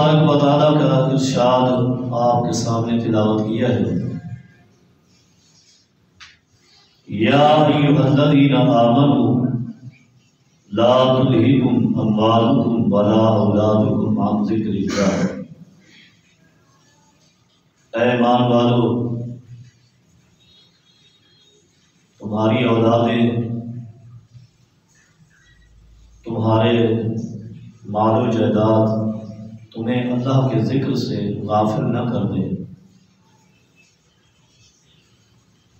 تبارک و تعالیٰ کا ارشاد آپ کے سامنے تلاوت کیا ہے۔ یا ایھا الذین آمنوا لا تلہکم اموالکم ولا اولادکم عن ذکر اللہ۔ اے ایمان والو، تمہاری اولادیں، تمہارے مال و جائیداد تمہیں اللہ کے ذکر سے غافل نہ کر دے۔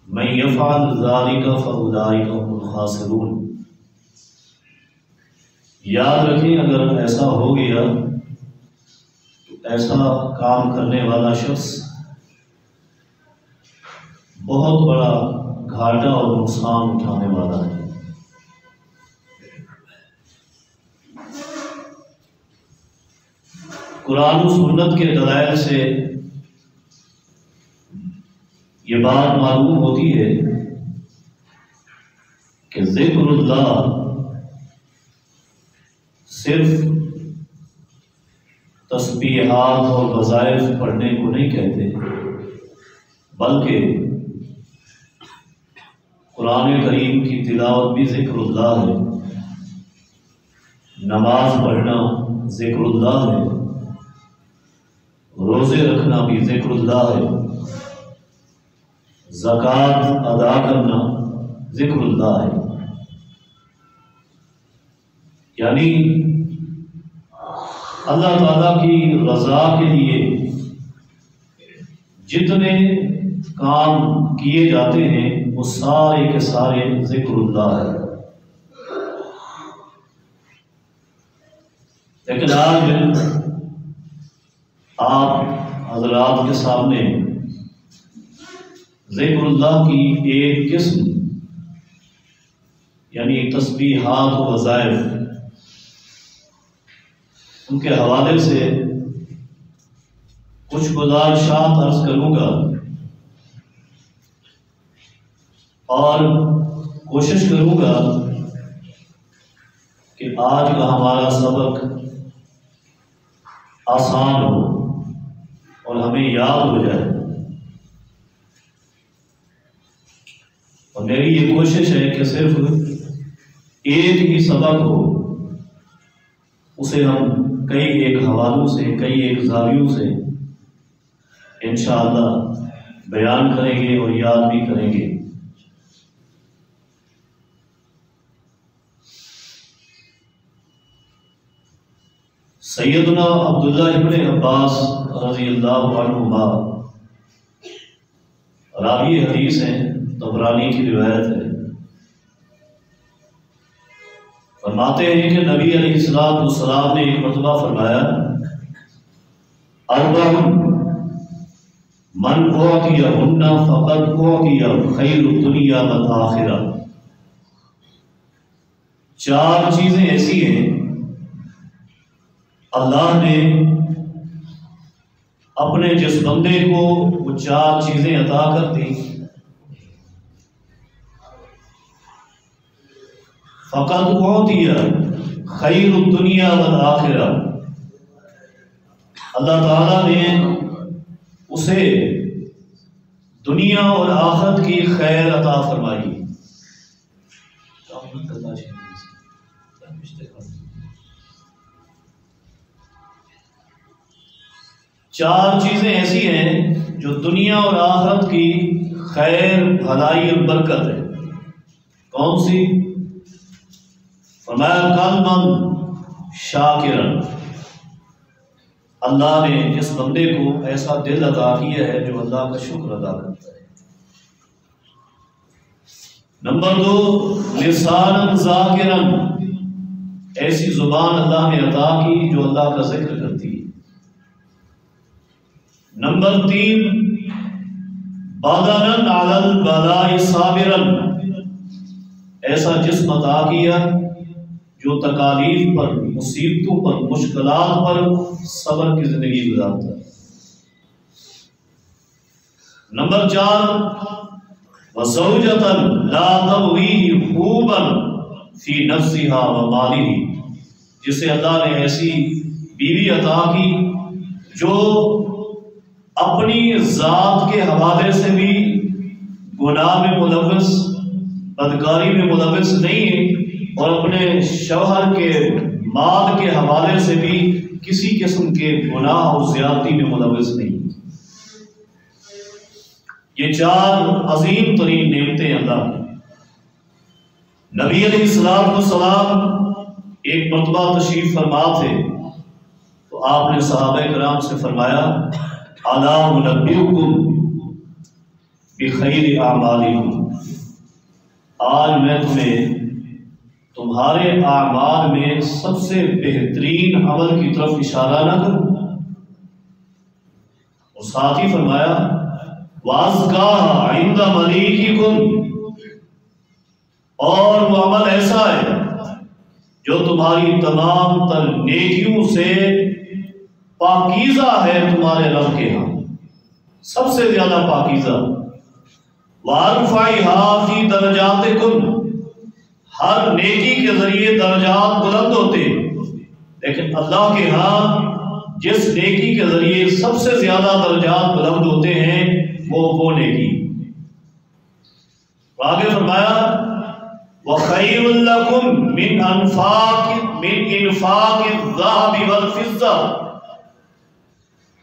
من یفعل ذلک فاولئک هم الخاسرون۔ یاد رکھیں، اگر ایسا ہو گیا تو ایسا کام کرنے والا شخص بہت بڑا گھاٹا اور نقصان اٹھانے والا ہے۔ قرآن و سنت کے دلائل سے یہ بات معلوم ہوتی ہے کہ ذکر اللہ صرف تسبیحات اور وظائف پڑھنے کو نہیں کہتے، بلکہ قرآن کریم کی تلاوت بھی ذکر اللہ ہے، نماز پڑھنا ذکر اللہ ہے، روزے رکھنا بھی ذکر اللہ ہے، زکوٰۃ ادا کرنا ذکر اللہ ہے۔ یعنی اللہ تعالیٰ کی رضا کے لیے جتنے کام کیے جاتے ہیں وہ سارے کے سارے ذکر اللہ ہے۔ لیکن آج آپ حضرات کے سامنے ذکر اللہ کی ایک قسم یعنی تسبیحات و وظائف، ان کے حوالے سے کچھ گزارشات عرض کروں گا اور کوشش کروں گا کہ آج کا ہمارا سبق آسان ہو اور ہمیں یاد ہو جائے، اور میری یہ کوشش ہے کہ صرف ایک ہی سبق ہو، اسے ہم کئی ایک حوالوں سے، کئی ایک زاویوں سے انشاءاللہ بیان کریں گے اور یاد بھی کریں گے۔ سیدنا عبداللہ ابن عباس رضی اللہ عنہما راوی حدیث ہیں، طبرانی کی روایت ہے، فرماتے ہیں کہ نبی علیہ السلام نے ایک مرتبہ فرمایا، اربع من اعطیہن فقد اعطی خیر الدنیا والآخرہ۔ چار چیزیں ایسی ہیں اللہ نے اپنے جس بندے کو وہ چار چیزیں عطا کر دی، فقد اعطی خیر الدنیا والآخرہ، اللہ تعالیٰ نے اسے دنیا اور آخرت کی خیر عطا فرمائی۔ چار چیزیں ایسی ہیں جو دنیا اور آخرت کی خیر، بھلائی اور برکت ہے۔ کون سی؟ فرمایا قلبًا شاکرا، اللہ نے جس بندے کو ایسا دل عطا کیا ہے جو اللہ کا شکر ادا کرتا ہے۔ نمبر 2 لسانا ذاکرا، ایسی زبان اللہ نے عطا کی جو اللہ کا ذکر کرتی ہے۔ نمبر 3 بدنا علی البلاء صابرا، ایسا جسم عطا کیا جو تکالیف پر، مصیبتوں پر، مشکلات پر صبر کی زندگی گزارتا ہے۔ نمبر 4 وزوجۃ لا تبغی خوبا فی نفسها و مالہ، جسے اللہ نے ایسی بیوی عطا کی جو اپنی ذات کے حوالے سے بھی گناہ میں ملوث، بدکاری میں ملوث نہیں ہے، اور اپنے شوہر کے مال کے حوالے سے بھی کسی قسم کے گناہ اور زیادتی میں ملوث نہیں۔ یہ چار عظیم ترین نعمتیں اللہ کی۔ نبی علیہ السلام ایک مرتبہ تشریف فرما تھے تو آپ نے صحابہ کرام سے فرمایا، الا انبئکم بخیر اعمالکم، آج میں تمہیں تمہارے اعمال میں سب سے بہترین عمل کی طرف اشارہ نہ کروں؟ اور ساتھ ہی فرمایا وَأَزْكَاهَا عِنْدَ مَلِيكِكُمْ، اور وہ عمل ایسا ہے جو تمہاری تمام تر نیکیوں سے پاکیزہ ہے تمہارے رب کے ہاں، سب سے زیادہ پاکیزہ۔ وَأَرْفَعِهَا فِي دَرَجَاتِكُمْ، ہر نیکی کے ذریعے درجات بلند ہوتے ہیں، لیکن اللہ کے ہاں جس نیکی کے ذریعے سب سے زیادہ درجات بلند ہوتے ہیں وہ نیکی۔ آگے فرمایا وَخَيْرٌ لَكُمْ مِنْ إِنْفَاقِ الذَّهَبِ وَالْفِضَّةِ،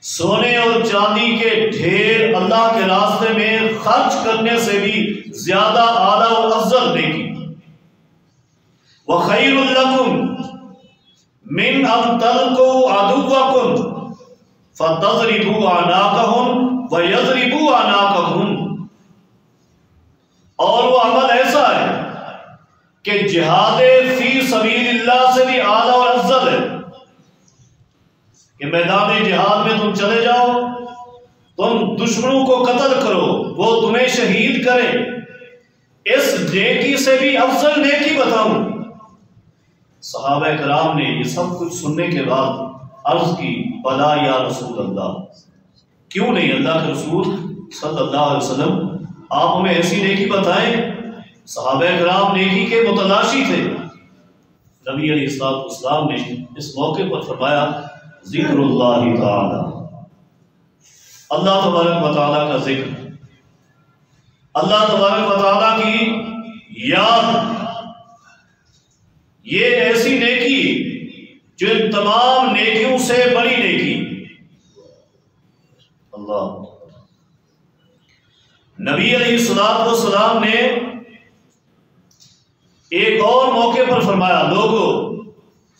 سونے اور چاندی کے ڈھیر اللہ کے راستے میں خرچ کرنے سے بھی زیادہ اعلیٰ و افضل نیکی۔ وَخَيْرٌ لَكُمْ مِنْ أَن تَلْقُوا عَدُوَّكُمْ فَتَضْرِبُوا أَعْنَاقَهُمْ وَيَضْرِبُوا أَعْنَاقَكُمْ، اور وہ عمل ایسا ہے کہ جہاد فی سبیل اللہ سے بھی اعلیٰ اور افضل ہے کہ میدان جہاد میں تم چلے جاؤ، تم دشمنوں کو قتل کرو، وہ تمہیں شہید کریں، اس نیکی سے بھی افضل نیکی بتاؤں۔ صحابہ کرام نے یہ سب کچھ سننے کے بعد عرض کی بلا یا رسول اللہ، کیوں نہیں اللہ کے رسول صلی اللہ علیہ وسلم، آپ ہمیں ایسی نیکی بتائیں۔ صحابہ کرام نیکی کے متلاشی تھے۔ نبی علیہ السلام نے اس موقع پر فرمایا ذکر اللہ تعالی، اللہ تبارک و تعالیٰ کا ذکر، اللہ تبارک و تعالیٰ کی یاد، یہ ایسی نیکی جو ان تمام نیکیوں سے بڑی نیکی۔ اللہ نبی علیہ السلام نے ایک اور موقع پر فرمایا لوگو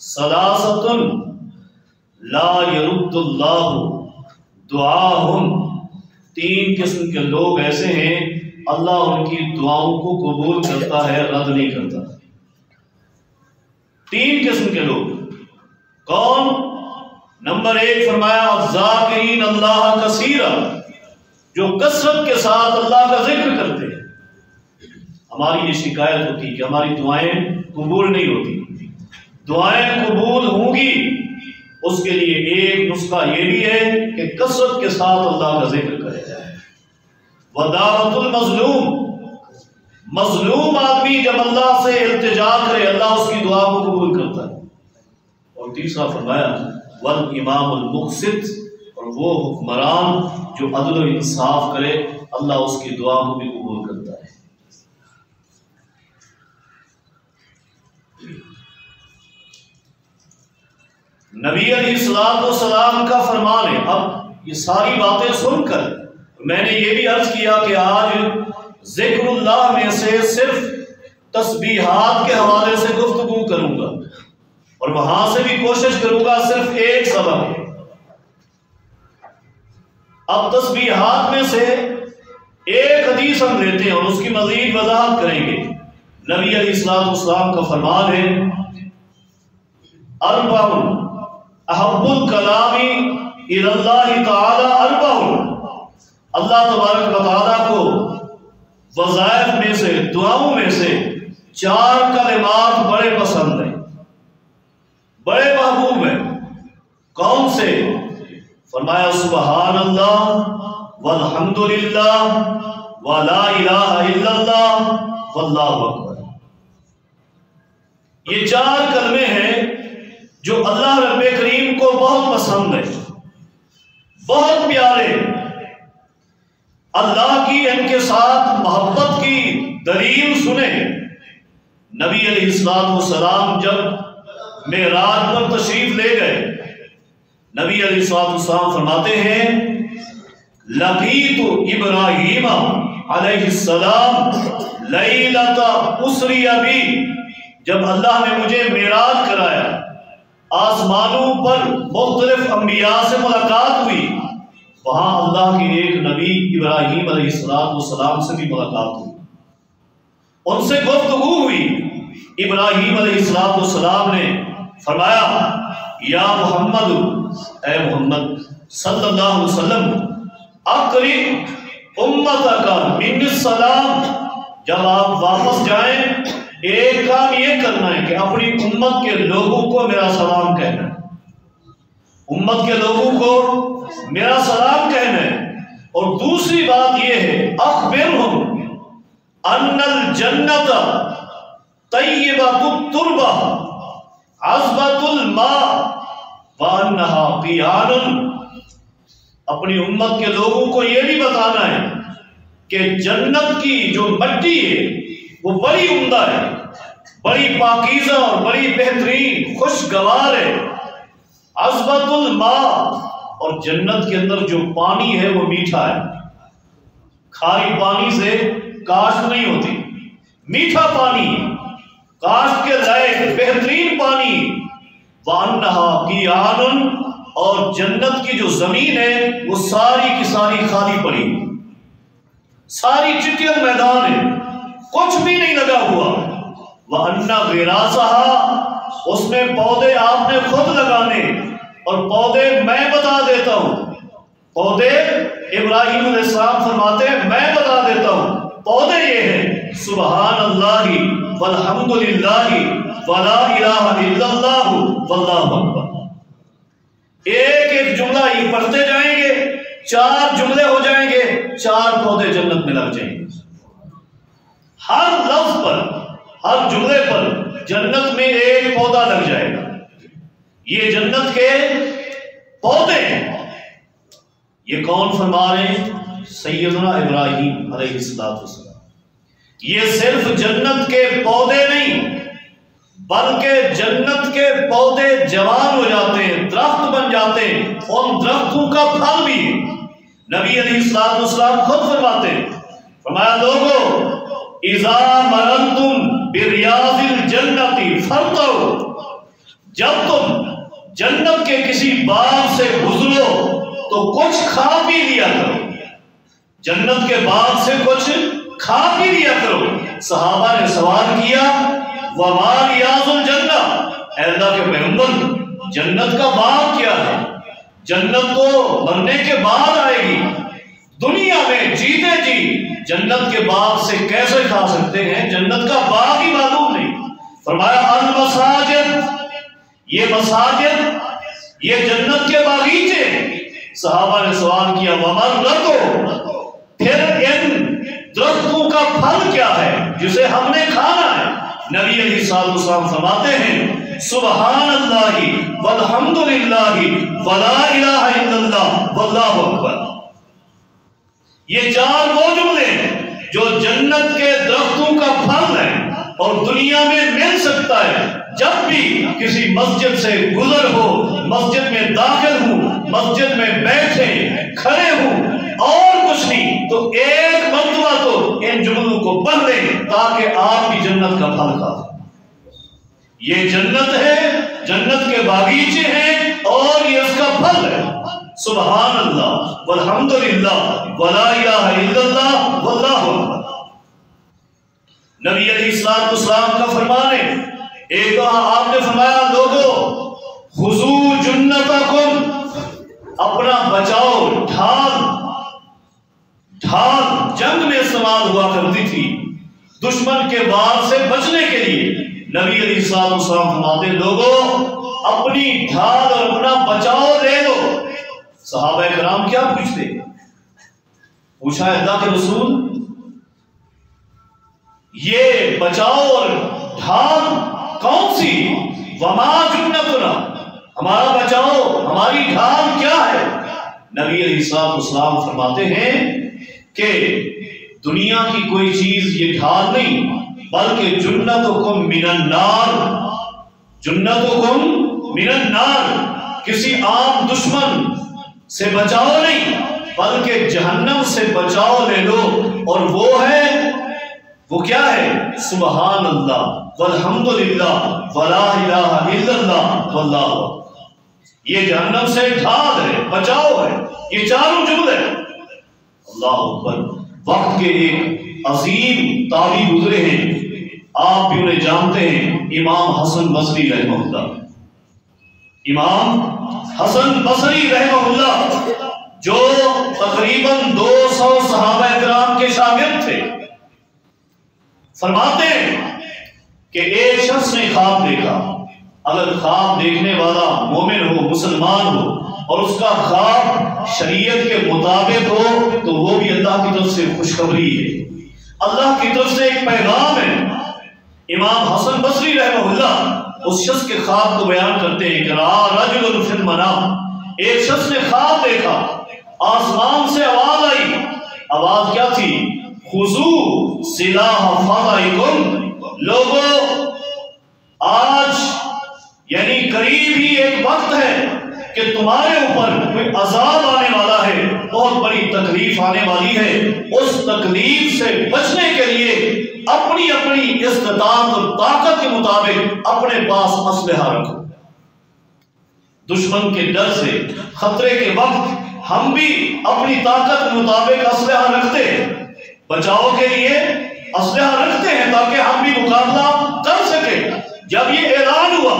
ثلاثۃ لا يرد اللہ دعاہم، تین قسم کے لوگ ایسے ہیں اللہ ان کی دعاؤں کو قبول کرتا ہے، رد نہیں کرتا۔ تین قسم کے لوگ کون؟ نمبر ایک فرمایا الذاکرین اللہ کثیرا، جو کثرت کے ساتھ اللہ کا ذکر کرتے ہیں۔ ہماری یہ شکایت ہوتی کہ ہماری دعائیں قبول نہیں ہوتی، دعائیں قبول ہوں گی اس کے لیے ایک نسخہ یہ بھی ہے کہ کثرت کے ساتھ اللہ کا ذکر کرے جائے۔ ودعوۃ المظلوم، مظلوم آدمی جب اللہ سے التجا کرے اللہ اس کی دعا کو قبول کرتا ہے۔ اور تیسرا فرمایا والامام المقسط، اور وہ حکمران جو عدل و انصاف کرے اللہ اس کی دعا کو بھی قبول کرتا ہے۔ نبی علیہ السلام کا فرمان ہے۔ اب یہ ساری باتیں سن کر میں نے یہ بھی عرض کیا کہ آج ذکر اللہ میں سے صرف تسبیحات کے حوالے سے گفتگو کروں گا، اور وہاں سے بھی کوشش کروں گا صرف ایک سبق۔ اب تسبیحات میں سے ایک حدیث ہم لیتے ہیں اور اس کی مزید وضاحت کریں گے۔ نبی علیہ السلام کا فرمان ہے اربع احب الکلام الی اللہ تعالی اربع، اللہ تبارک و تعالیٰ کو وظائف میں سے، دعاؤں میں سے چار کلمات بڑے پسند ہیں، بڑے محبوب ہیں۔ کون سے؟ فرمایا سبحان اللہ والحمد للہ ولا الہ الا اللہ واللہ اکبر۔ یہ چار کلمے ہیں جو اللہ رب کریم کو بہت پسند ہے۔ بہت پیارے، اللہ کی ان کے ساتھ محبت کی دلیل سنیں۔ نبی علیہ السلام جب معراج پر تشریف لے گئے، نبی علیہ السلام فرماتے ہیں لقیت ابراہیم علیہ السلام لیلۃ اسری بی، جب اللہ نے مجھے معراج کرایا، آسمانوں پر مختلف انبیاء سے ملاقات ہوئی، وہاں اللہ کے ایک نبی ابراہیم علیہ السلام سے بھی ملاقات ہوئی، ان سے گفتگو ہوئی۔ ابراہیم علیہ السلام نے فرمایا یا محمد، اے محمد صلی اللہ علیہ وسلم، اقرب امتک من السلام، جب آپ واپس جائیں ایک کام یہ کرنا ہے کہ اپنی امت کے لوگوں کو میرا سلام کہنا ہے، امت کے لوگوں کو میرا سلام کہنا ہے۔ اور دوسری بات یہ ہے اخبرہم ان الجنت طیبۃ التربہ عذبۃ الماء وانہا قیان، اپنی امت کے لوگوں کو یہ بھی بتانا ہے کہ جنت کی جو مٹی ہے وہ بڑی عمدہ ہے، بڑی پاکیزہ اور بڑی بہترین خوشگوار ہے، عذبۃ الماء، اور جنت کے اندر جو پانی ہے وہ میٹھا ہے، کھاری پانی سے کاشت نہیں ہوتی، میٹھا پانی، کاشت کے لائق بہترین پانی، وَأَنَّهَا قِيَانٌ، اور جنت کی جو زمین ہے وہ ساری کی ساری خالی پڑی، ساری چٹیل میدان ہے، کچھ بھی نہیں لگا ہوا۔ وَأَنَّ غِرَاسَهَا، اس میں پودے آپ نے خود لگانے، اور پودے میں بتا دیتا ہوں، پودے ابراہیم علیہ السلام فرماتے ہیں میں بتا دیتا ہوں، پودے یہ ہیں سبحان اللہ والحمد للہ ولا الہ الا اللہ واللہ اکبر۔ ایک ایک جملہ یہ پڑھتے جائیں گے، 4 جملے ہو جائیں گے، 4 پودے جنت میں لگ جائیں گے، ہر لفظ پر، ہر جملے پر جنت میں ایک پودا لگ جائے گا۔ یہ جنت کے پودے ہیں۔ یہ کون فرما رہے ہیں؟ سیدنا ابراہیم علیہ السلام۔ یہ صرف جنت کے پودے نہیں بلکہ جنت کے پودے جوان ہو جاتے ہیں، درخت بن جاتے ہیں، ان درختوں کا پھل بھی ہے۔ نبی علیہ السلام خود فرماتے ہیں، فرمایا لوگو اذا مرنتم بریاض الجنت فرتو، جب تم جنت کے کسی باغ سے گزرو تو کچھ کھا پی لیا کرو، جنت کے باغ سے کچھ کھا پی لیا کرو۔ صحابہ نے سوال کیا وما ریاض الجنہ، اے اللہ کے پیغمبر جنت کا باغ کیا ہے؟ جنت تو مرنے کے بعد آئے گی، دنیا میں جیتے جی جنت کے باغ سے کیسے کھا سکتے ہیں؟ جنت کا باغ ہی معلوم نہیں۔ فرمایا المساجد، یہ مساجد، یہ جنت کے باغیچے۔ صحابہ نے سوال کیا ومرتو، پھر ان درختوں کا پھل کیا ہے جسے ہم نے کھانا ہے؟ نبی علیہ السلام فرماتے ہیں سبحان اللہ والحمد للہ ولا الہ الا اللہ واللہ اکبر۔ یہ 4 وہ جملے ہیں جو جنت کے درختوں کا پھل ہے اور دنیا میں مل سکتا ہے۔ جب بھی کسی مسجد سے گزر ہو، مسجد میں داخل ہوں، مسجد میں بیٹھے کھڑے ہوں اور کچھ نہیں تو ایک مرتبہ تو ان جملوں کو پڑھ لیں تاکہ آپ بھی جنت کا پھل کھا سکیں۔ یہ جنت ہے، جنت کے باغیچے ہیں اور یہ اس کا پھل ہے۔ سبحان اللہ والحمد للہ ولا الہ الا اللہ واللہ اکبر۔ نبی علیہ السلام کا فرمان ہے، ایک آپ نے فرمایا لوگو خذو جنتکم، اپنا بچاؤ، ڈھال جنگ میں استعمال ہوا کرتی تھی دشمن کے وار سے بچنے کے لیے۔ نبی علیہ السلام فرماتے لوگو اپنی ڈھال اور اپنا بچاؤ لے لو۔ صحابہ کرام کیا پوچھتے؟ پوچھا اللہ کے رسول یہ بچاؤ اور ڈھال کون سی؟ وما جنتنا، ہمارا بچاؤ، ہماری ڈھال کیا ہے؟ نبی علیہ السلام فرماتے ہیں کہ دنیا کی کوئی چیز یہ ڈھال نہیں بلکہ جنتکم من النار، جنتکم من النار، کسی عام دشمن سے بچاؤ نہیں بلکہ جہنم سے بچاؤ لے لو، اور وہ کیا ہے؟ سبحان اللہ والحمدللہ ولا الہ الا اللہ واللہ اکبر۔ یہ جہنم سے ڈھال ہے، بچاؤ ہے، یہ چاروں جملے۔ اللہ اکبر۔ وقت کے ایک عظیم تابعی گزرے ہیں، آپ بھی انہیں جانتے ہیں، امام حسن بصری رحمہ اللہ۔ امام حسن بصری رحمہ اللہ جو تقریباً 200 صحابہ کرام کے شاگرد تھے، فرماتے ہیں کہ ایک شخص نے خواب دیکھا۔ اگر خواب دیکھنے والا مومن ہو، مسلمان ہو، اور اس کا خواب شریعت کے مطابق ہو تو وہ بھی اللہ کی طرف سے خوشخبری ہے، اللہ کی طرف سے ایک پیغام ہے۔ امام حسن بصری رحمہ اللہ اس شخص کے خواب کو بیان کرتے ہیں کہ رأى رجل فی المنام، ایک شخص نے خواب دیکھا، آسمان سے آواز آئی۔ آواز کیا تھی؟ خذوا سلاح فضائکم، لوگوں آج یعنی قریب ہی ایک وقت ہے کہ تمہارے اوپر کوئی عذاب آنے والا ہے، بہت بڑی تکلیف آنے والی ہے، اس تکلیف سے بچنے کے لیے اپنی اپنی استطاعت اور طاقت کے مطابق اپنے پاس اسلحہ رکھو۔ دشمن کے ڈر سے، خطرے کے وقت ہم بھی اپنی طاقت کے مطابق اسلحہ رکھتے ہیں، بچاؤ کے لیے اسلحہ رکھتے ہیں تاکہ ہم بھی مقابلہ کر سکیں۔ جب یہ اعلان ہوا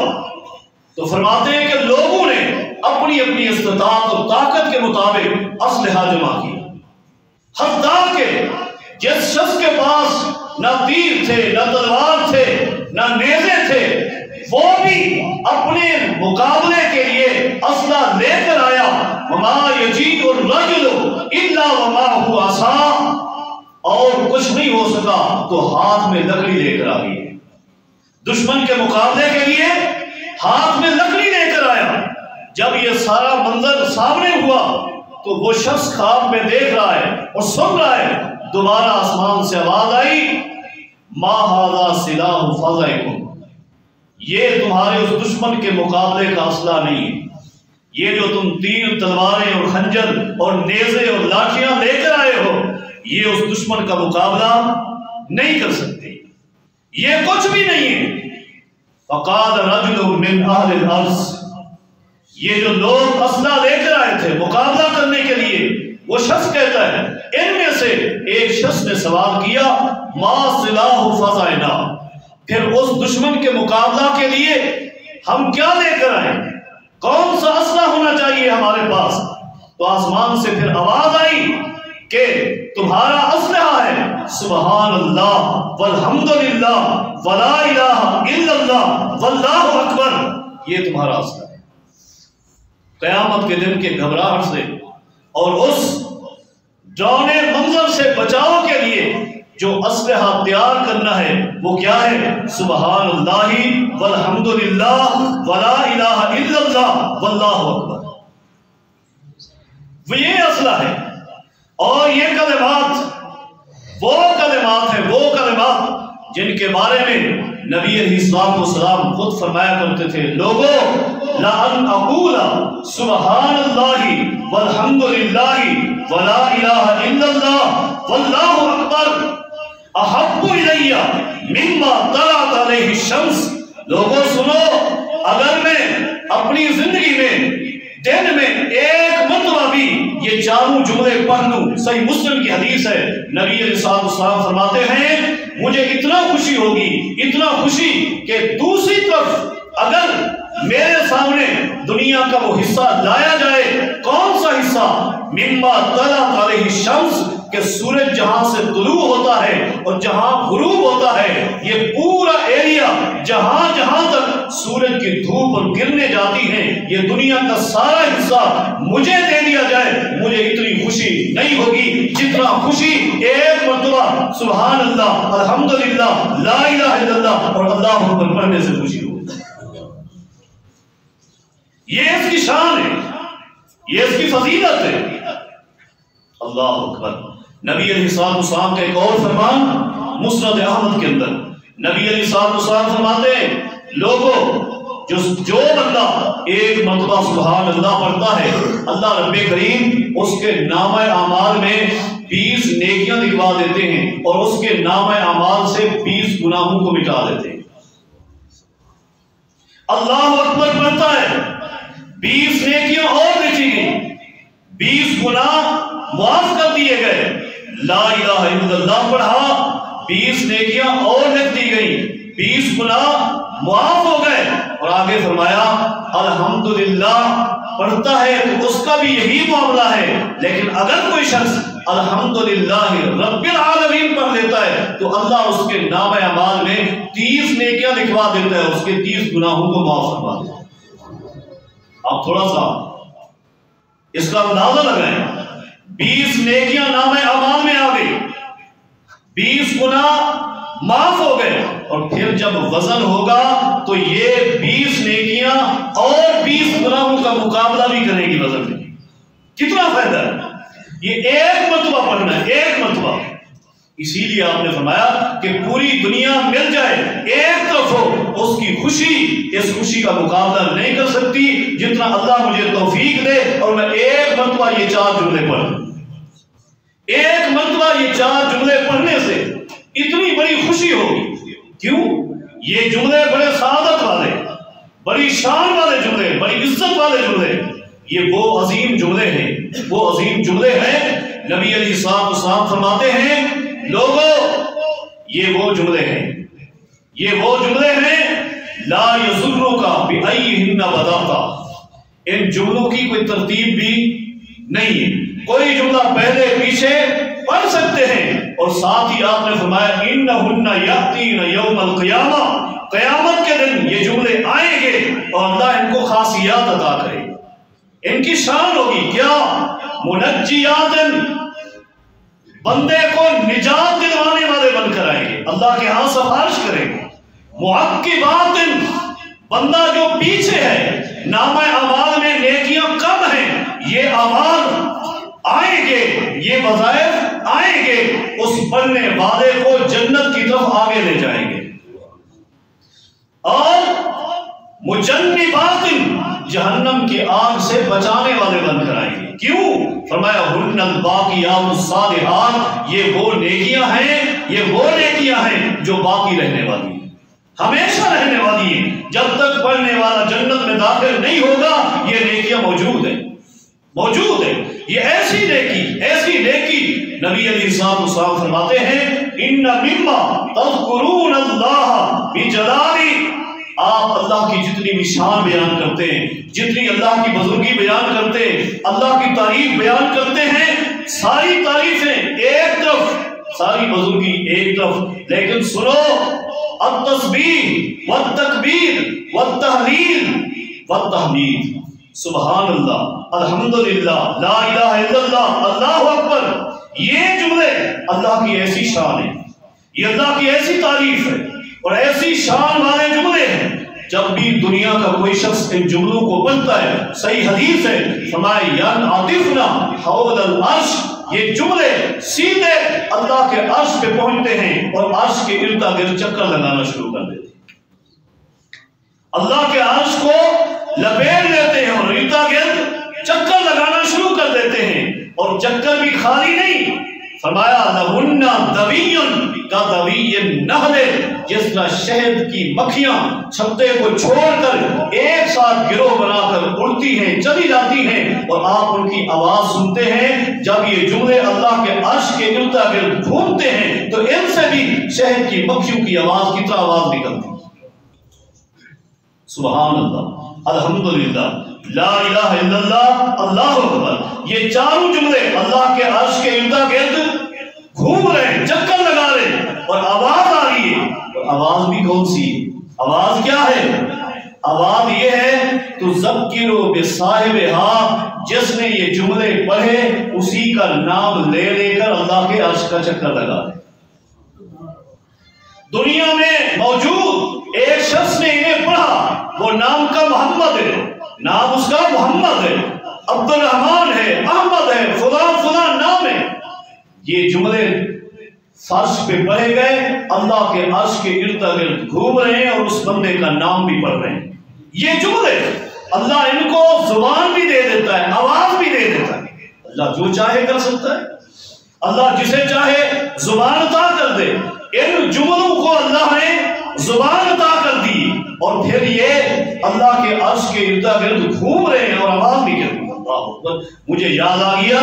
تو فرماتے ہیں کہ لوگوں نے اپنی اپنی استطاعت اور طاقت کے مطابق اسلحہ جمع کیا، حتیٰ کہ جس شخص کے پاس نہ تیر تھے، نہ تلوار تھے، نہ نیزے تھے، وہ بھی اپنے مقابلے کے لیے اسلحہ لے کر آیا۔ وما یجیء الرجل الا ومعه عصا، اور کچھ نہیں ہو سکا تو ہاتھ میں لکڑی لے کر آ گئی۔ دشمن کے مقابلے کے لیے ہاتھ میں لکڑی لے کر آیا۔ جب یہ سارا منظر سامنے ہوا تو وہ شخص خواب میں دیکھ رہا ہے اور سن رہا ہے، دوبارہ آسمان سے آواز آئی، ما ھذا سلاح فضائکم، یہ تمہارے اس دشمن کے مقابلے کا اسلحہ نہیں ہے، یہ جو تم تیر، تلواریں اور خنجر اور نیزے اور لاٹھیاں لے کر آئے ہو، یہ اس دشمن کا مقابلہ نہیں کر سکتے، یہ کچھ بھی نہیں ہے۔ فقال رجل من اہل الارض، یہ جو لوگ اسلحہ لے کر آئے تھے مقابلہ کرنے کے لیے، وہ شخص کہتا ہے، ان میں سے ایک شخص نے سوال کیا، ما سلاح فضائنا، پھر اس دشمن کے مقابلہ کے لیے ہم کیا لے کر آئیں، کون سا اسلحہ ہونا چاہیے ہمارے پاس؟ تو آسمان سے پھر آواز آئی کہ تمہارا اسلحہ ہے سبحان اللہ والحمدللہ ولا الہ الا اللہ واللہ اکبر، یہ تمہارا اسلحہ ہے۔ قیامت کے دن کے گھبراہٹ سے اور اس ڈراؤنے منظر سے بچاؤ کے لیے جو اسلحہ تیار کرنا ہے وہ کیا ہے؟ سبحان اللہ والحمدللہ ولا الہ الا اللہ واللہ اکبر، وہ یہ اسلحہ ہے۔ اور یہ کلمات وہ کلمات ہیں، وہ کلمات جن کے بارے میں نبی علیہ السلام خود فرمایا کرتے تھے، لوگوں لَأَنْ أَقُولَ سُبْحَانَ اللَّهِ وَالْحَمْدُ لِلَّهِ وَلَا إِلَهَ إِلَّا اللَّهُ وَاللَّهُ أَكْبَرُ أَحَبُّ إِلَيَّ مِمَّا طَلَعَتْ عَلَيْهِ الشَّمْسُ، لوگوں سنو، اگر میں اپنی زندگی میں دن میں ایک مرتبہ بھی یہ چاروں جملے پڑھ لوں، صحیح مسلم کی حدیث ہے، نبی علیہ السلام فرماتے ہیں مجھے اتنا خوشی ہوگی، اتنا خوشی کہ دوسری طرف اگر میرے سامنے دنیا کا وہ حصہ لایا جائے، کون سا حصہ؟ مما طلعت علیہ الشمس، کہ سورج جہاں سے طلوع ہوتا ہے اور جہاں غروب ہوتا ہے، یہ پورا ایریا جہاں جہاں تک سورج کی دھوپ اور گرنے جاتی ہے، یہ دنیا کا سارا حصہ مجھے دے دیا جائے، مجھے اتنی خوشی نہیں ہوگی جتنا خوشی ایک مرتبہ سبحان اللہ الحمدللہ لا الہ الا اللہ اور اللہ اکبر پڑھنے سے خوشی ہوگی۔ یہ اس کی شان ہے۔ یہ اس کی فضیلت ہے۔ اللہ اکبر۔ نبی علیہ السلام کا ایک اور فرمان مسند احمد کے اندر نبی علیہ السلام فرماتے ہیں لوگوں جو بندہ ایک مرتبہ سبحان اللہ پڑھتا ہے اللہ رب کریم اس کے نامہ اعمال میں 20 نیکیاں لکھوا دیتے ہیں اور اس کے نامہ اعمال سے 20 گناہوں کو مٹا دیتے ہیں۔ اللہ اکبر پڑھتا ہے 20 نیکیاں اور لکھی گئی، 20 گناہ معاف کر دیے گئے۔ لا الہ الا اللہ پڑھا 20 نیکیاں اور لکھ دی گئی، 20 گناہ معاف ہو گئے۔ اور آگے فرمایا الحمدللہ پڑھتا ہے تو اس کا بھی یہی معاملہ ہے، لیکن اگر کوئی شخص الحمدللہ رب العالمین پڑھ لیتا ہے تو اللہ اس کے نام اعمال میں 30 نیکیاں لکھوا دیتا ہے، اس کے 30 گناہوں کو معاف فرما دیتا ہے۔ آپ تھوڑا سا اس کا اندازہ لگائیں، 20 نیکیاں نام اعمال میں آ گئی، 20 گناہ معاف ہو گئے، اور پھر جب وزن ہوگا تو یہ 20 نیکیاں اور 20 گناہوں کا مقابلہ بھی کریں گی وزن میں۔ کتنا فائدہ ہے یہ ایک مرتبہ پڑھنا ہے، ایک مرتبہ۔ اسی لیے آپ نے فرمایا کہ پوری دنیا مل جائے ایک طرف ہو، اس کی خوشی اس خوشی کا مقابلہ نہیں کر سکتی جتنا اللہ مجھے توفیق دے اور میں ایک مرتبہ یہ 4 جملے پڑھوں۔ ایک مرتبہ یہ 4 جملے پڑھنے سے اتنی بڑی خوشی ہوگی۔ کیوں؟ یہ جملے بڑے سعادت والے، بڑی شان والے جملے، بڑی عزت والے جملے، یہ وہ عظیم جملے ہیں، وہ عظیم جملے ہیں۔ نبی علیہ السلام فرماتے ہیں لوگوں یہ وہ جملے ہیں، یہ وہ جملے ہیں لا یضرک بأیہن بدأت، ان جملوں کی کوئی ترتیب بھی نہیں ہے، کوئی جملہ پہلے پیچھے پڑھ سکتے ہیں۔ اور ساتھ ہی آپ نے فرمایا انہن یاتین یوم القیامہ، قیامت کے دن یہ جملے آئیں گے اور اللہ ان کو خاصیات عطا کرے گا، ان کی شان ہوگی کیا؟ منجیات، بندے کو نجات دلوانے والے بن کر آئیں گے، اللہ کے ہاں سفارش کریں گے۔ معقبات، بندہ جو پیچھے ہے نامہ اعمال میں نیکیاں کم ہیں، یہ اعمال آئیں گے، یہ وظائف آئیں گے، اس پڑھنے والے کو جنت کی طرف آگے لے جائیں گے۔ اور مجنبات، جہنم کی آگ سے بچانے والے بن کر آئیں گے۔ کیوں؟ فرمایا ہن الباقیات الصالحات، یہ وہ نیکیاں ہیں، یہ وہ نیکیاں ہیں جو باقی رہنے والی ہیں، ہمیشہ رہنے والی ہیں۔ جب تک پڑھنے والا جنت میں داخل نہیں ہوگا یہ نیکیاں موجود ہیں، موجود ہے۔ یہ ایسی نیکی نبی علیہ السلام فرماتے ہیں ان مما تذکرون اللہ بجلالی، آپ اللہ کی جتنی بھی شان بیان کرتے ہیں، جتنی اللہ کی بزرگی بیان کرتے ہیں، اللہ کی تعریف بیان کرتے ہیں، ساری تعریفیں ایک طرف، ساری بزرگی ایک طرف، لیکن سنو التسبیح والتکبیر والتحلیل والتحمید، سبحان اللہ، الحمدللہ، لا الہ الا اللہ، اللہ اکبر، یہ جملے اللہ کی ایسی شان ہے، یہ اللہ کی ایسی تعریف ہے اور ایسی شان والے جملے ہیں۔ جب بھی دنیا کا کوئی شخص ان جملوں کو پڑھتا ہے، صحیح حدیث ہے، فرمایا ینعطفنا حول العرش، یہ جملے سیدھے اللہ کے عرش پہ پہنچتے ہیں اور عرش کے ارد گرد چکر لگانا شروع کر دیتے ہیں، اللہ کے عرش کو لپیٹ لیتے ہیں اور ارد گرد چکر لگانا شروع کر دیتے ہیں، اور چکر بھی خالی نہیں، فرمایا لہن دوی کا دوی النحل، جس طرح شہد کی مکھیاں چھتے کو چھوڑ کر ایک ساتھ گروہ بنا کر اڑتی ہیں، چلی جاتی ہیں، اور آپ ان کی آواز سنتے ہیں جب یہ جملے اللہ کے عرش کے ارد گرد گھومتے ہیں تو ان سے بھی شہد کی مکھیوں کی آواز کی طرح آواز نکلتی ہے۔ سبحان اللہ، الحمدللہ، لا الہ الا اللہ، اللہ اکبر، یہ چاروں جملے اللہ کے عرش کے ارد گرد گھوم رہے ہیں، چکر لگا رہے ہیں، اور آواز آ رہی ہے۔ اور آواز بھی کون سی ہے؟ آواز کیا ہے؟ آواز یہ ہے تذکروا بصاحبہا، جس نے یہ جملے پڑھے اسی کا نام لے لے کر اللہ کے عرش کا چکر لگا رہے۔ دنیا میں موجود ایک شخص نے انہیں پڑھا، وہ نام کا محمد ہے، نام اس کا محمد ہے، عبد الرحمان ہے، احمد ہے، فلاں فلاں نام ہے. یہ جملے فرش پہ پڑھے گئے، اللہ کے عرش کے ارد گرد گھوم رہے ہیں اور اس بندے کا نام بھی پڑھ رہے ہیں. یہ جملے اللہ ان کو زبان بھی دے دیتا ہے، آواز بھی دے دیتا ہے. اللہ جو چاہے کر سکتا ہے، اللہ جسے چاہے زبان عطا کر دے. ان جملوں کو اللہ نے زبان عطا کر دی اور پھر یہ اللہ کے عرش کے ارد گرد گھوم رہے ہیں اور آواز بھی کر دی. مجھے یاد آ گیا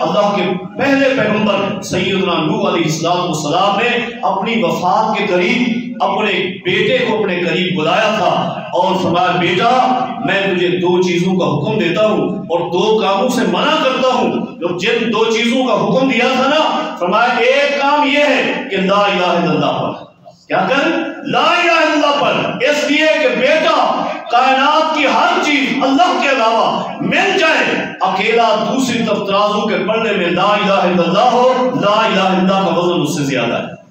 اللہ کے پہلے پیغمبر سیدنا نوح علیہ السلام نے اپنی وفات کے قریب اپنے بیٹے کو اپنے قریب بلایا تھا اور فرمایا بیٹا میں تجھے 2 چیزوں کا حکم دیتا ہوں اور 2 کاموں سے منع کرتا ہوں. جن 2 چیزوں کا حکم دیا تھا نا، فرمایا ایک کام یہ ہے کہ لا الہ الا اللہ پڑھ. کیا کر؟ لا الہ الا اللہ پڑھ. اس لیے کہ بیٹا کائنات کی ہر چیز اللہ کے علاوہ مل جائے، اکیلا دوسری طرف ترازو کے پڑھنے میں لا الہ الا اللہ ہو، لا الہ الا اللہ کا وزن اس سے زیادہ ہے.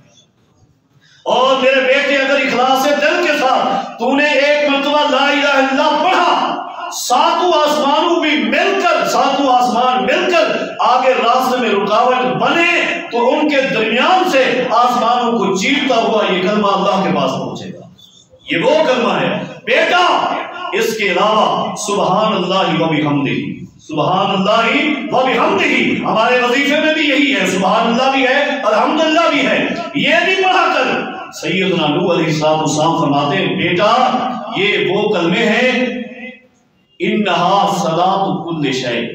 اور میرے بیٹے اگر اخلاص دل کے ساتھ تو نے ایک مرتبہ لا الہ الا اللہ پڑھا، 7 آسمانوں بھی مل کر 7 آسمان مل کر آگے راستے میں رکاوٹ بنے تو ان کے درمیان سے آسمانوں کو چیرتا ہوا یہ کلمہ اللہ کے پاس پہنچے گا. یہ وہ کلمہ ہے بیٹا. اس کے علاوہ سبحان اللہ و بحمدہ، سبحان اللہ و بحمدہ، ہمارے وظیفے میں بھی یہی ہے، سبحان اللہ بھی ہے، الحمدللہ بھی ہے. یہ بھی پڑھا کر سیدنا نوح علیہ السلام فرماتے ہیں بیٹا یہ وہ کلمے ہیں انہا صلاۃ کل شیء،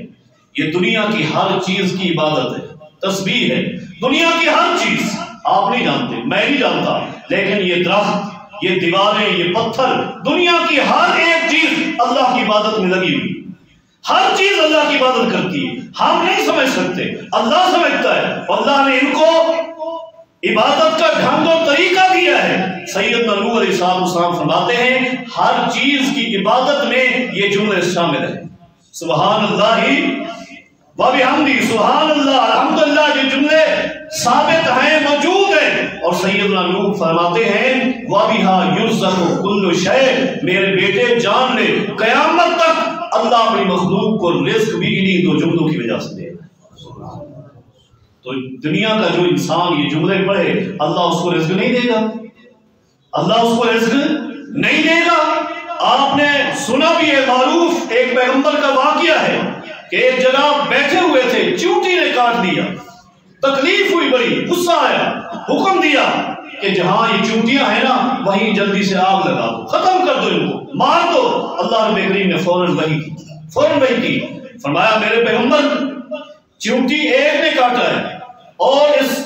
یہ دنیا کی ہر چیز کی عبادت ہے، تسبیح ہے. دنیا کی ہر چیز آپ نہیں جانتے، میں نہیں جانتا، لیکن یہ درخت، یہ دیواریں، یہ پتھر، دنیا کی ہر ایک چیز اللہ کی عبادت میں لگی ہوئی. ہر چیز اللہ کی عبادت کرتی ہے. ہم نہیں سمجھ سکتے، اللہ سمجھتا ہے. اللہ نے ان کو عبادت کا ڈھنگ و طریقہ دیا ہے. سیدنا نوح علیہ السلام فرماتے ہیں ہر چیز کی عبادت میں یہ جملے شامل ہیں. سبحان اللہ و بحمدہ، سبحان اللہ، الحمدللہ، یہ جملے ثابت ہیں، موجود ہیں. اور سیدنا نوح فرماتے ہیں وَبِهَا يُرْزَقُ كُلُّ شَيْءٍ، میرے بیٹے جان لے قیامت تک اللہ اپنی مخلوق کو رزق بھی انہی 2 جملوں کی وجہ سے دے. تو دنیا کا جو انسان یہ جملے پڑھے اللہ اس کو رزق نہیں دے گا، اللہ اس کو رزق نہیں دے گا. آپ نے سنا بھی ہے، معروف ایک پیغمبر کا واقعہ ہے کہ ایک جگہ بیٹھے ہوئے تھے، چیونٹی نے کاٹ دیا، تکلیف ہوئی، بڑی غصہ آیا، حکم دیا کہ جہاں یہ چیونٹیاں ہیں نا وہیں جلدی سے آگ لگا دو، ختم کر دو، ان کو مار دو. اللہ رب کریم نے فوراً وحی کی. فرمایا میرے پیغمبر چیونٹی ایک نے کاٹا ہے اور اس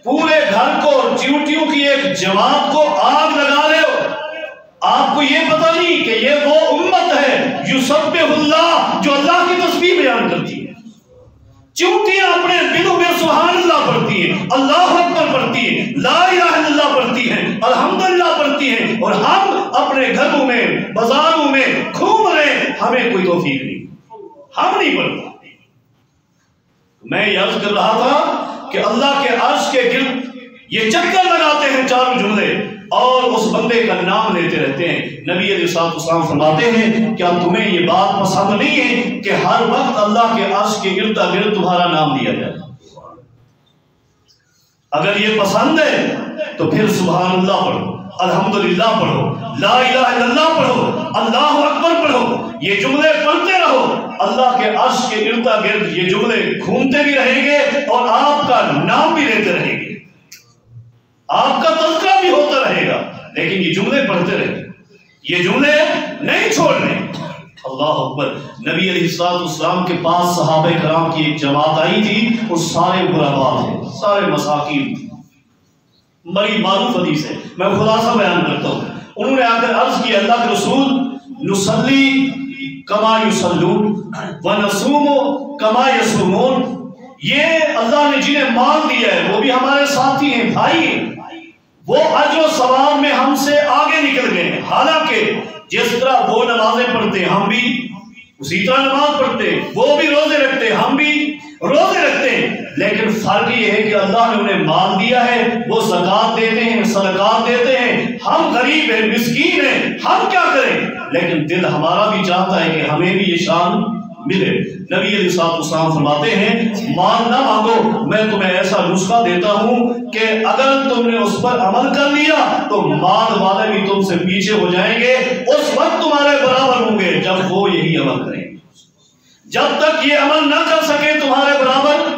پورے گھر کو چیونٹیوں کی ایک جماعت کو آگ لگا رہے ہو. آپ کو یہ پتہ نہیں کہ یہ وہ امت ہے یسبح اللہ جو اللہ کی تسبیح بیان کرتی ہے. چیونٹیاں اپنے دلوں میں سبحان اللہ پڑھتی ہیں، اللہ اکبر پڑھتی ہیں، لا الہ الا اللہ پڑھتی ہیں، الحمدللہ پڑھتی ہیں، اور ہم اپنے گھروں میں بازاروں میں گھوم رہے ہیں، ہمیں کوئی توفیق نہیں، ہم نہیں پڑھتے. میں یہ عرض کر رہا تھا کہ اللہ کے عرش کے گرد یہ چکر لگاتے ہیں 4 جملے اور اس بندے کا نام لیتے رہتے ہیں. نبی علیہ السلام فرماتے ہیں کیا تمہیں یہ بات پسند نہیں ہے کہ ہر وقت اللہ کے عرش کے ارد گرد تمہارا نام لیا جائے؟ اگر یہ پسند ہے تو پھر سبحان اللہ پڑھو، الحمدللہ پڑھو، لا الہ الا اللہ پڑھو، اللہ اکبر پڑھو. یہ جملے پڑھتے رہو، اللہ کے عرش کے ارد گرد یہ جملے گھومتے بھی رہیں گے اور آپ کا نام بھی لیتے رہیں گے، آپ کا تذکرہ بھی ہوتا رہے گا، لیکن یہ جملے پڑھتے رہیں گے، یہ جملے نہیں چھوڑنے. اللہ اکبر. نبی علیہ السلام کے پاس صحابہ کرام کی ایک جماعت آئی تھی اور سارے غرباء تھے، سارے مساکین تھے. بڑی معروف حدیث ہے، میں خلاصہ بیان کرتا ہوں. انہوں نے آ کر عرض کی اللہ کے رسول نصلی کما یصلون ونصوم کما یصومون، یہ اللہ نے جنہیں مال دیا ہے وہ بھی ہمارے ساتھی ہیں، بھائی ہیں، وہ اجر و ثواب میں ہم سے آگے نکل گئے ہیں. حالانکہ جس طرح وہ نمازیں پڑھتے ہیں ہم بھی اسی طرح نماز پڑھتے ہیں، وہ بھی روزے رکھتے ہیں ہم بھی روزے رکھتے ہیں، لیکن فرق یہ ہے کہ اللہ نے انہیں مال دیا ہے، وہ زکات دیتے ہیں، صدقات دیتے ہیں، ہم غریب ہیں، مسکین ہیں، ہم کیا کریں؟ لیکن دل ہمارا بھی چاہتا ہے کہ ہمیں بھی یہ شان ملے۔ نبی علیہ الصلوۃ والسلام فرماتے ہیں مال نہ مانگو، میں تمہیں ایسا نسخہ دیتا ہوں کہ اگر تم نے اس پر عمل کر لیا تو مال والے بھی تم سے پیچھے ہو جائیں گے، اس وقت تمہارے برابر ہوں گے جب وہ یہی عمل کریں گے۔ جب تک یہ عمل نہ کر سکے تمہارے برابر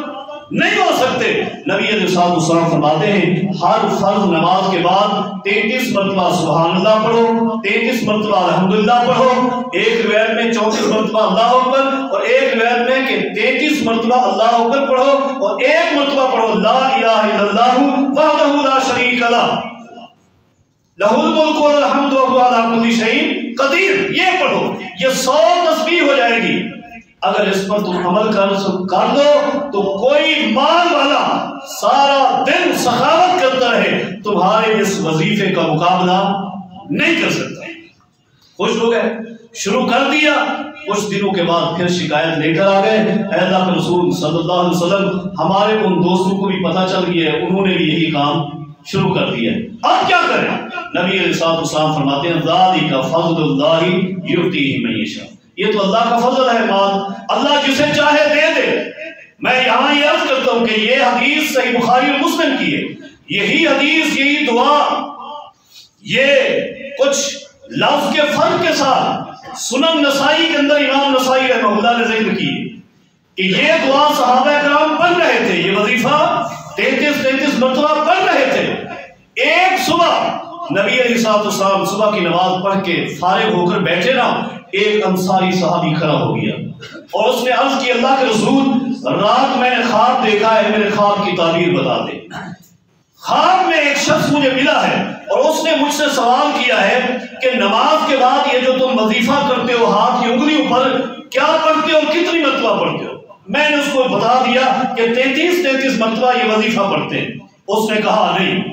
نہیں ہو سکتے۔ نبی علیہ الصلوۃ والسلام فرماتے ہیں ہر فرض نماز کے بعد 33 مرتبہ سبحان اللہ پڑھو، 33 مرتبہ الحمدللہ پڑھو، ایک روایت میں 34 مرتبہ اللہ اکبر، اور ایک روایت میں کہ 33 مرتبہ اللہ اکبر پڑھو اور ایک مرتبہ پڑھو لا الہ الا اللہ وحدہ لا شریک لہ لہ الملک والحمد وهو على كل شيء قدیر، یہ پڑھو، یہ 100 تسبیح ہو جائے گی۔ اگر اس پر تم عمل کر لو تو کوئی مال والا سارا دن سخاوت کرتا رہے تمہارے اس وظیفے کا مقابلہ نہیں کر سکتا۔ خوش ہو گئے، شروع کر دیا، کچھ دنوں کے بعد پھر شکایت لے کر آ گئے، اے اللہ کے رسول صلی اللہ علیہ وسلم ہمارے ان دوستوں کو بھی پتہ چل گیا ہے، انہوں نے بھی یہی کام شروع کر دیا ہے، اب کیا کریں؟ نبی علیہ الصلوۃ والسلام فرماتے ہیں ذالک فضل اللہ یؤتیہ من یشاء، یہ تو اللہ کا فضل ہے، مال اللہ جسے چاہے دے دے۔ میں یہاں یہ عرض کرتا ہوں کہ یہ حدیث صحیح بخاری اور مسلم کی ہے، یہی حدیث، یہی دعا، یہ کچھ لفظ کے فرق کے ساتھ سنن نسائی کے اندر امام نسائی رحمہ اللہ نے ذکر کی کہ یہ دعا صحابہ کرام پڑھ رہے تھے، یہ وظیفہ 33 مرتبہ پڑھ رہے تھے۔ ایک صبح نبی علیہ الصلوۃ والسلام صبح کی نماز پڑھ کے فارغ ہو کر بیٹھے نا، ایک انصاری صحابی کھڑا ہو گیا اور اس نے عرض کی اللہ کے رسول رات میں نے خواب دیکھا ہے، میرے خواب کی تعبیر بتا دے۔ خواب میں ایک شخص مجھے ملا ہے اور اس نے مجھ سے سوال کیا ہے کہ نماز کے بعد یہ جو تم وظیفہ کرتے ہو ہاتھ کی انگلیوں پر کیا پڑھتے ہو، کتنی مرتبہ پڑھتے ہو؟ میں نے اس کو بتا دیا کہ 33 مرتبہ یہ وظیفہ پڑھتے ہیں۔ اس نے کہا نہیں،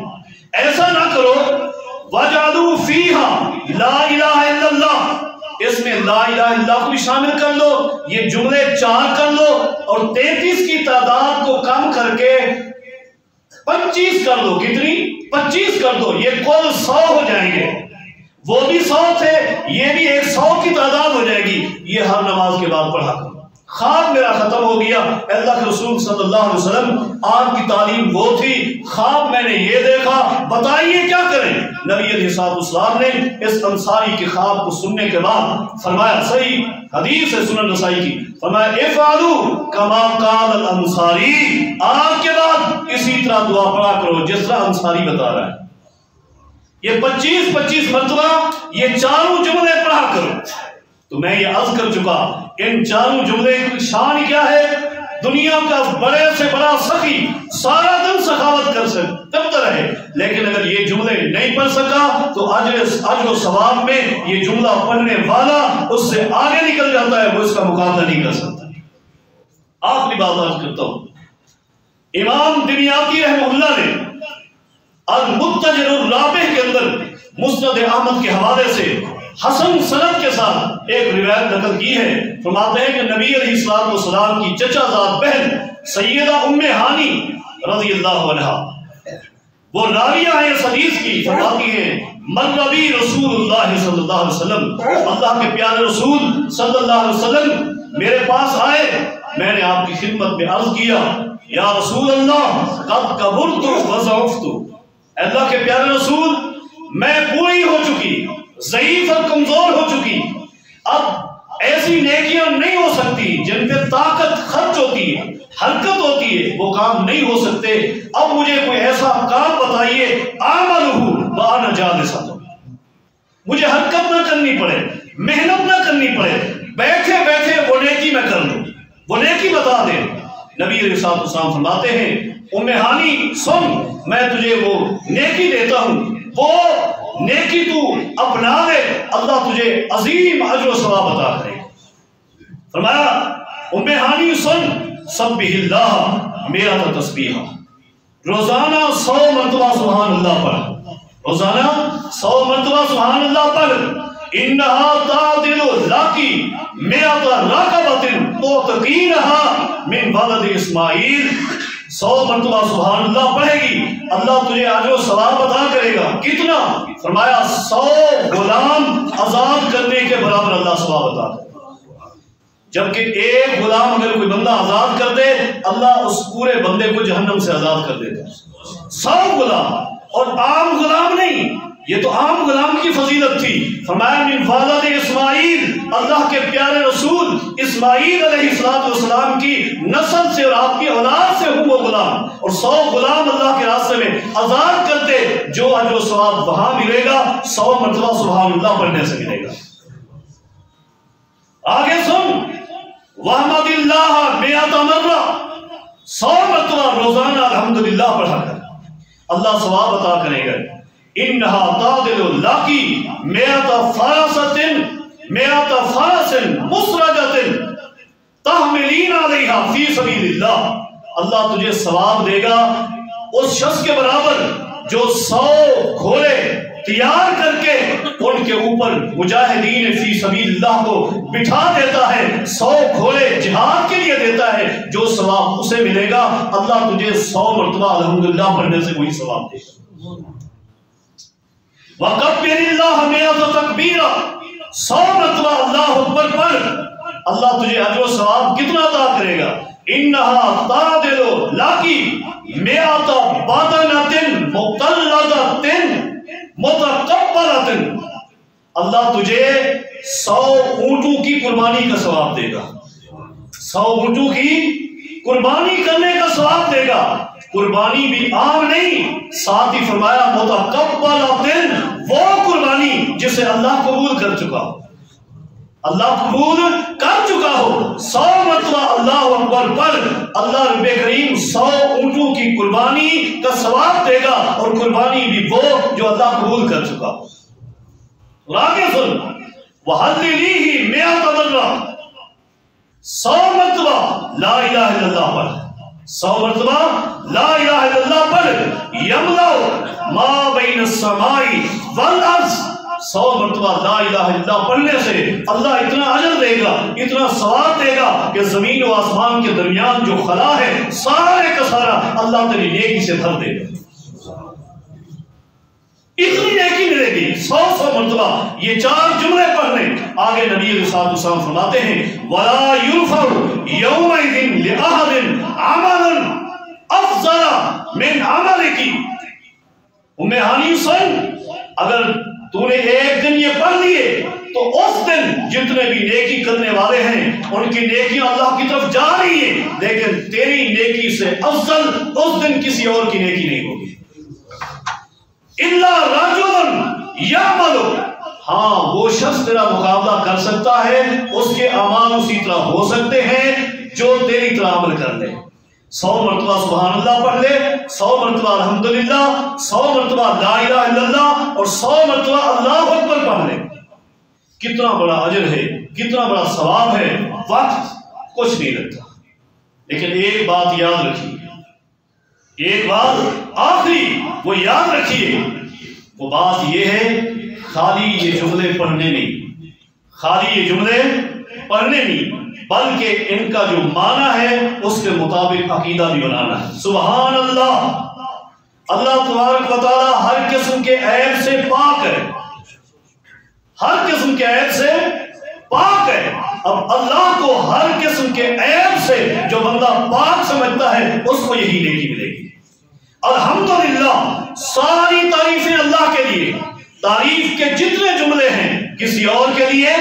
ایسا نہ کرو، وَجَعَلُوا فِيهَا لَا إِلَهَ إِلَّا اللَّهُ، اس میں لا الہ الا اللہ کو بھی شامل کر لو، یہ جملے 4 کر لو اور 33 کی تعداد کو کم کر کے 25 کر دو۔ کتنی؟ 25 کر دو، یہ کل 100 ہو جائیں گے۔ وہ بھی 100 تھے، یہ بھی 100 کی تعداد ہو جائے گی، یہ ہر نماز کے بعد پڑھا کرو۔ خواب میرا ختم ہو گیا، اللہ کے رسول صلی اللہ علیہ وسلم آپ کی تعلیم وہ تھی، خواب میں نے یہ دیکھا، بتائیے کیا کریں؟ نبی علیہ الصلوۃ والسلام نے اس انصاری کے خواب کو سننے کے بعد فرمایا، صحیح حدیث ہے سنن نسائی کی، فرمایا افعلوا کما قال الانصاری، آج کے بعد اسی طرح دعا پڑھا کرو جس طرح انصاری بتا رہا ہے۔ یہ 25 مرتبہ یہ چاروں جملے پڑھا کرو۔ تو میں یہ عرض کر چکا، ان چاروں جملے کی شان کیا ہے؟ دنیا کا بڑے سے بڑا سخی سارا دن سخاوت کرتا رہے، لیکن اگر یہ جملے نہیں پڑھ سکا تو اجر و ثواب میں یہ جملہ پڑھنے والا اس سے آگے نکل جاتا ہے، وہ اس کا مقابلہ نہیں کر سکتا۔ آخری بات عرض کرتا ہوں، امام دمیاطی رحمہ اللہ نے المتجر الرابح کے اندر مسند احمد کے حوالے سے حسن سند کے ساتھ ایک روایت نقل کی ہے، فرماتے ہیں کہ نبی علیہ الصلوۃ والسلام کی چچا زاد بہن سیدہ ام ہانی رضی اللہ عنہا، وہ راویہ ہیں اس حدیث کی، فرماتی ہیں مر بی رسول اللہ صلی اللہ علیہ وسلم، اللہ کے پیارے رسول صلی اللہ علیہ وسلم میرے پاس آئے، میں نے آپ کی خدمت میں عرض کیا یا رسول اللہ قد کبرت وضعفت، اللہ کے پیارے رسول میں بوڑھی ہو چکی، ضعیف اور کمزور ہو چکی، اب ایسی نیکیاں نہیں ہو سکتی جن پہ طاقت خرچ ہوتی ہے، حرکت ہوتی ہے، وہ کام نہیں ہو سکتے، اب مجھے کوئی ایسا کام بتائیے اعملہ وانا جالسہ، مجھے حرکت نہ کرنی پڑے، محنت نہ کرنی پڑے، بیٹھے بیٹھے وہ نیکی میں کر لوں، وہ نیکی بتا دیں۔ نبی علیہ الصلوۃ والسلام فرماتے ہیں ام ہانی سن، میں تجھے وہ نیکی دیتا ہوں، وہ نیکی تو اپنا لے، اللہ تجھے عظیم اجر و ثواب عطا کرے۔ فرمایا ام ہانی سن، سبح اللہ، میرا تو تسبیح روزانہ 100 مرتبہ سبحان اللہ پڑھ، روزانہ 100 مرتبہ سبحان اللہ پڑھ، انہا تعدل لاکی مئۃ رکعۃ تعتقینہا من ولد اسماعیل، 100 مرتبہ سبحان اللہ پڑھے گی، اللہ تجھے اجر و ثواب عطا کرے گا۔ کتنا؟ فرمایا 100 غلام آزاد کرنے کے برابر اللہ ثواب عطا کرے گا۔ جبکہ ایک غلام اگر کوئی بندہ آزاد کر دے اللہ اس پورے بندے کو جہنم سے آزاد کر دیتا ہے. 100 غلام، اور عام غلام نہیں، یہ تو عام غلام کی فضیلت تھی. فرمایا من ولد اسماعیل، اللہ کے پیارے رسول اسماعیل علیہ السلام کی نسل سے اور آپ کی اولاد سے ہوں وہ غلام، اور 100 غلام اللہ کے راستے میں آزاد کرتے، جو اجر و ثواب وہاں ملے گا 100 مرتبہ سبحان اللہ پڑھنے سے ملے گا. آگے سن، وحمد اللہ 100 مرہ، 100 مرتبہ روزانہ الحمدللہ پڑھا کر اللہ ثواب عطا کرے گا. انہا تعدل لاکی 100 فرس مسرجۃ تحملین علیہا فی سبیل اللہ. اللہ تجھے ثواب دے گا اس شخص کے برابر جو 100 گھوڑے تیار کر کے ان کے اوپر مجاہدین فی سبیل اللہ کو بٹھا دیتا ہے، 100 گھوڑے جہاد کے لیے دیتا ہے، جو ثواب اسے ملے گا اللہ تجھے 100 مرتبہ الحمدللہ پڑھنے سے وہی ثواب دے گا. وَقَبِّرِ اللَّهَ 100 تکبیرہ، 100 مرتبہ اللہ اکبر پڑھ، اللہ تجھے اجر و ثواب کتنا عطا کرے گا. انہا تعدل لاکی 100 بدنۃ مقلدۃ متقبلۃ، اللہ تجھے 100 اونٹوں کی قربانی کا ثواب دے گا، 100 اونٹوں کی قربانی کرنے کا ثواب دے گا. قربانی بھی عام نہیں، ساتھ ہی فرمایا متقبلۃ، وہ قربانی جسے اللہ قبول کر چکا ہو، اللہ قبول کر چکا ہو. 100 مرتبہ اللہ اکبر پڑھ، اللہ رب کریم 100 اونٹوں کی قربانی کا ثواب دے گا، اور قربانی بھی وہ جو اللہ قبول کر چکا ہو. اور آگے سن، وَحَلِّلِهِ 100 مرہ، 100 مرتبہ لا الہ الا اللہ پڑھ، 100 مرتبہ لا الہ الا اللہ پڑھ. یملأ ما بین السماء والارض، 100 مرتبہ لا الہ الا اللہ پڑھنے سے اللہ اتنا اجر دے گا، اتنا ثواب دے گا کہ زمین و آسمان کے درمیان جو خلا ہے سارے کا سارا اللہ تیری نیکی سے بھر دے گا. اتنی نیکی ملے گی 100 مرتبہ یہ 4 جملے پڑھنے. آگے نبی علیہ الصلوۃ والسلام فرماتے ہیں وَلَا يُرْفَعُ يَوْمَئِذٍ لِأَحَدٍ عَمَلٌ أَفْضَلَ مِنْ عَمَلِكِ. ام ہانی سن، اگر تو نے ایک دن یہ پڑھ لیے تو اس دن جتنے بھی نیکی کرنے والے ہیں ان کی نیکیاں اللہ کی طرف جا رہی ہیں، لیکن تیری نیکی سے افضل اس دن کسی اور کی نیکی نہیں ہوگی. اِلَّا رَجُلٌ يَعْمَلُ، ہاں وہ شخص تیرا مقابلہ کر سکتا ہے، اس کے اعمال اسی طرح ہو سکتے ہیں جو تیری طرح عمل کر لے. 100 مرتبہ سبحان اللہ پڑھ لے، 100 مرتبہ الحمدللہ، 100 مرتبہ لا الہ الا اللہ، اور 100 مرتبہ اللہ اکبر پڑھ لے. کتنا بڑا اجر ہے، کتنا بڑا ثواب ہے. وقت کچھ نہیں لگتا، لیکن ایک بات یاد رکھیے، ایک بات آخری وہ یاد رکھیے، وہ بات یہ ہے خالی یہ جملے پڑھنے نہیں، خالی یہ جملے پڑھنے نہیں، بلکہ ان کا جو معنی ہے اس کے مطابق عقیدہ بھی بنانا ہے. سبحان اللہ، اللہ تبارک و تعالی ہر قسم کے عیب سے پاک ہے، ہر قسم کے عیب سے پاک ہے. اب اللہ کو ہر قسم کے عیب سے جو بندہ پاک سمجھتا ہے اس کو یہی نیکی ملے گی. الحمدللہ، ساری تعریفیں اللہ کے لیے، تعریف کے جتنے جملے ہیں کسی اور کے لیے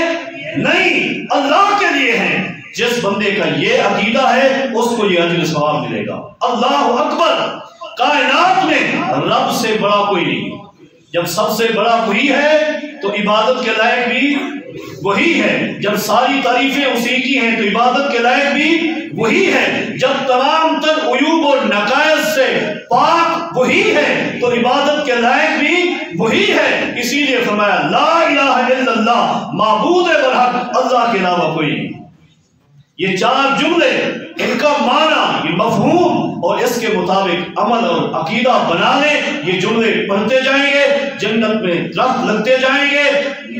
نہیں، اللہ کے لیے ہیں. جس بندے کا یہ عقیدہ ہے اس کو یہ اجر ثواب ملے گا. اللہ اکبر، کائنات میں رب سے بڑا کوئی نہیں. جب سب سے بڑا وہی ہے تو عبادت کے لائق بھی وہی ہے. جب ساری تعریفیں اسی کی ہیں تو عبادت کے لائق بھی وہی ہے. جب تمام تر عیوب اور نقائص سے پاک وہی ہے تو عبادت کے لائق بھی وہی ہے. اسی لیے فرمایا لا الہ الا اللہ، معبود برحق اللہ کے علاوہ کوئی نہیں. یہ 4 جملے، ان کا معنی، یہ مفہوم اور اس کے مطابق عمل اور عقیدہ بنا لیں. یہ جملے پڑھتے جائیں گے، جنت میں درخت لگتے جائیں گے،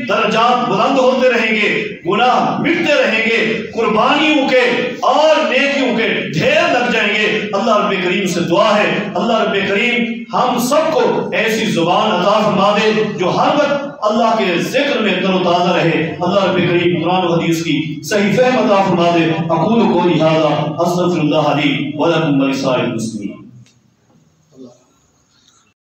درجات بلند ہوتے رہیں گے، گناہ مٹتے رہیں گے، قربانیوں کے اور نیکیوں کے ڈھیر لگ جائیں گے. اللہ رب کریم سے دعا ہے اللہ رب کریم ہم سب کو ایسی زبان عطا فرما دے جو ہر وقت اللہ کے ذکر میں تر و تازہ رہے. اللہ رب کریم قرآن و حدیث کی صحیح فہم عطا فرما دے. اقول قولی ھذا استغفر اللہ لی ولکم ولسائر المسلمین.